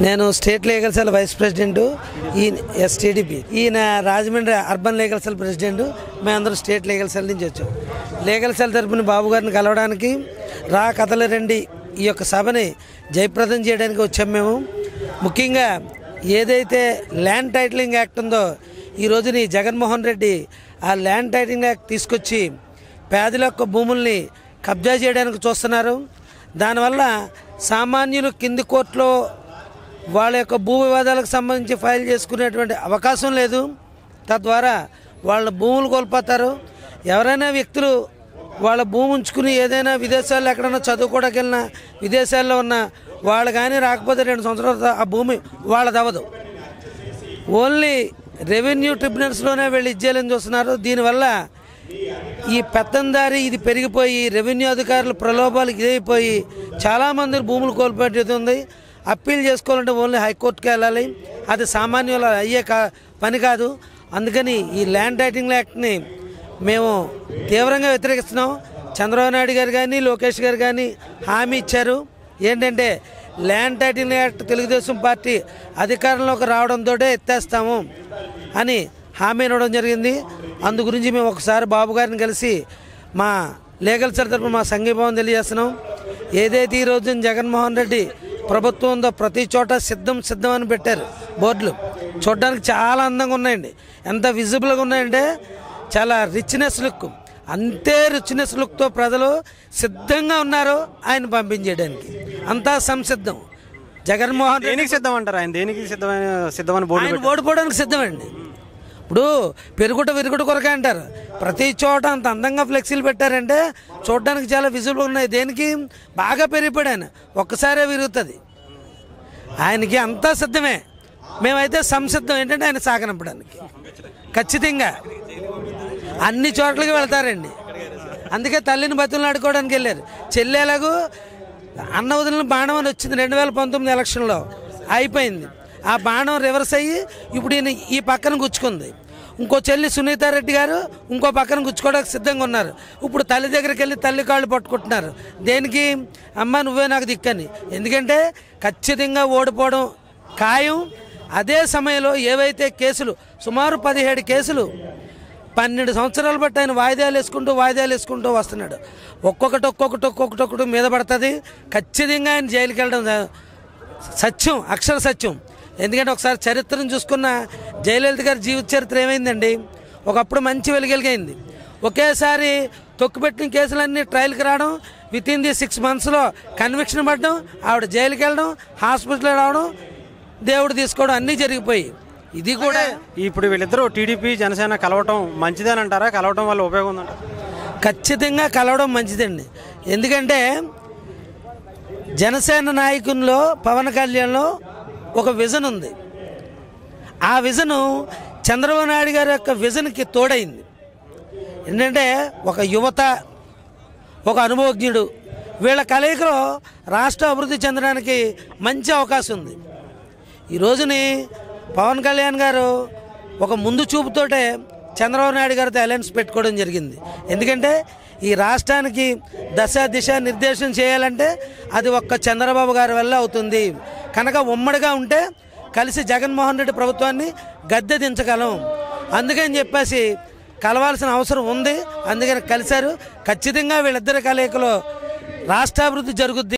నేను state legal cell vice president, ఈయన STDP, ఈయన Rajahmundry urban legal cell president. మేమందరం స్టేట్ లీగల్ సెల్ నుంచి వచ్చాం. లీగల్ సెల్ తరపున బాబు గారిని కలవడానికి రా కథలు రండి ఈ యొక్క సభని జయప్రదం చేయడానికి వచ్చాం. మేము ముఖ్యంగా ఏదైతే ల్యాండ్ టైటిలింగ్ యాక్ట్ ఉందో ఈ రోజుని జగన్మోహన్ రెడ్డి ఆ ల్యాండ్ టైటిలింగ్ యాక్ట్ తీసుకొచ్చి పేదల యొక్క భూముల్ని కబ్జా చేయడానికి చూస్తున్నారు. దానివల్ల సామాన్యులు కింది కోర్టులో వాళ్ళ యొక్క భూ వివాదాలకు సంబంధించి ఫైల్ చేసుకునేటువంటి అవకాశం లేదు. తద్వారా వాళ్ళ భూములు కోల్పోతారు. ఎవరైనా వ్యక్తులు వాళ్ళ భూమి ఉంచుకుని ఏదైనా విదేశాల్లో ఎక్కడైనా చదువుకోవడానికి వెళ్ళినా విదేశాల్లో ఉన్న వాళ్ళు కానీ రాకపోతే 2 సంవత్సరాలు ఆ భూమి వాళ్ళదవ్వదు. ఓన్లీ రెవెన్యూ ట్రిబ్యునల్స్లోనే వీళ్ళు ఇచ్చేయాలని చూస్తున్నారు. దీనివల్ల ఈ పెత్తందారి ఇది పెరిగిపోయి రెవెన్యూ అధికారులు ప్రలోభాలకు ఇదైపోయి చాలామంది భూములు కోల్పోతుంది. అప్పీల్ చేసుకోవాలంటే ఓన్లీ హైకోర్టుకి వెళ్ళాలి. అది సామాన్యులు అయ్యే పని కాదు. అందుకని ఈ ల్యాండ్ టైటిలింగ్ యాక్ట్ని మేము తీవ్రంగా వ్యతిరేకిస్తున్నాం. చంద్రబాబు నాయుడు గారు కానీ లోకేష్ గారు కానీ హామీ ఇచ్చారు. ఏంటంటే land titling act Telugu Desam party అధికారంలోకి రావడంతో ఎత్తేస్తాము అని హామీ ఇవ్వడం జరిగింది. అందు గురించి మేము ఒకసారి బాబు గారిని కలిసి మా లీగల్ సెల్ తరపున మా సంఘీభావం తెలియజేస్తున్నాం. ఏదైతే ఈ రోజున జగన్మోహన్ రెడ్డి ప్రభుత్వం ఉందో ప్రతి చోట సిద్ధం అని పెట్టారు బోర్డులు. చూడడానికి చాలా అందంగా ఉన్నాయండి. ఎంత విజిబుల్గా ఉన్నాయంటే చాలా రిచ్నెస్ లుక్, అంతే రిచ్నెస్ లుక్తో ప్రజలు సిద్ధంగా ఉన్నారు ఆయన పంపించేయడానికి. అంతా సంసిద్ధం. జగన్మోహన్ రెడ్డికి సిద్ధం అంటారు. ఆయన దేనికి సిద్ధమని ఆయన ఓడిపోవడానికి సిద్ధమండి. ఇప్పుడు విరుగుట కొరకే అంటారు. ప్రతి చోట అంత అందంగా ఫ్లెక్సీలు పెట్టారంటే చూడడానికి చాలా విజువల్ ఉన్నాయి. దేనికి బాగా పెరిగిపోయాడు ఆయన, ఒక్కసారే విరుగుతుంది. ఆయనకి అంతా సిద్ధమే. మేమైతే సంసిద్ధం. ఏంటంటే ఆయన సాగనంపడానికి ఖచ్చితంగా అన్ని చోట్లకి వెళ్తారండి. అందుకే తల్లిని బతులను ఆడుకోవడానికి వెళ్ళారు. చెల్లెలాగూ అన్న వదిలిన బాణం అని వచ్చింది 2019 ఎలక్షన్లో, అయిపోయింది. ఆ బాణం రివర్స్ అయ్యి ఇప్పుడు ఈయన ఈ పక్కన గుచ్చుకుంది. ఇంకో చెల్లి సునీతారెడ్డి గారు ఇంకో పక్కన గుచ్చుకోవడానికి సిద్ధంగా ఉన్నారు. ఇప్పుడు తల్లి దగ్గరికి వెళ్ళి తల్లి కాళ్ళు పట్టుకుంటున్నారు. దేనికి? అమ్మ నువ్వే నాకు దిక్కని. ఎందుకంటే ఖచ్చితంగా ఓడిపోవడం ఖాయం. అదే సమయంలో ఏవైతే కేసులు సుమారు 17 కేసులు 12 సంవత్సరాలు బట్టి ఆయన వాయిదాలు వేసుకుంటూ వస్తున్నాడు. ఒక్కొక్కటి మీద పడుతుంది. ఖచ్చితంగా ఆయన జైలుకి వెళ్ళడం సత్యం, అక్షర సత్యం. ఎందుకంటే ఒకసారి చరిత్రను చూసుకున్న జయలలిత గారి జీవిత చరిత్ర ఏమైందండి. ఒకప్పుడు మంచి వెలుగెలిగైంది. ఒకేసారి తొక్కుపెట్టిన కేసులన్నీ ట్రయల్కి రావడం, వితిన్ ది 6 monthsలో కన్విక్షన్ పడడం, ఆవిడ జైలుకి వెళ్ళడం, హాస్పిటల్ రావడం, దేవుడు తీసుకోవడం అన్నీ జరిగిపోయి. ఇది కూడా ఇప్పుడు వీళ్ళిద్దరూ టీడీపీ జనసేన కలవటం మంచిదని అంటారా? కలవటం వల్ల ఉపయోగం ఉందంటారా? ఖచ్చితంగా కలవడం మంచిదండి. ఎందుకంటే జనసేన నాయకుల్లో పవన్ కళ్యాణ్లో ఒక విజన్ ఉంది. ఆ విజను చంద్రబాబు నాయుడు గారి యొక్క విజన్కి తోడైంది. ఏంటంటే ఒక యువత, ఒక అనుభవజ్ఞుడు, వీళ్ళ కలయికలో రాష్ట్ర అభివృద్ధి చెందడానికి మంచి అవకాశం ఉంది. ఈ రోజుని పవన్ కళ్యాణ్ గారు ఒక ముందు చూపుతోటే చంద్రబాబు నాయుడు గారితో అలయన్స్ పెట్టుకోవడం జరిగింది. ఎందుకంటే ఈ రాష్ట్రానికి దిశ నిర్దేశం చేయాలంటే అది ఒక్క చంద్రబాబు గారి వల్ల అవుతుంది. కనుక ఉమ్మడిగా ఉంటే కలిసి జగన్మోహన్ రెడ్డి ప్రభుత్వాన్ని గద్దె దించగలం. అందుకని చెప్పేసి కలవాల్సిన అవసరం ఉంది. అందుకని కలిశారు. ఖచ్చితంగా వీళ్ళిద్దరి కలయికలో రాష్ట్రాభివృద్ధి జరుగుద్ది.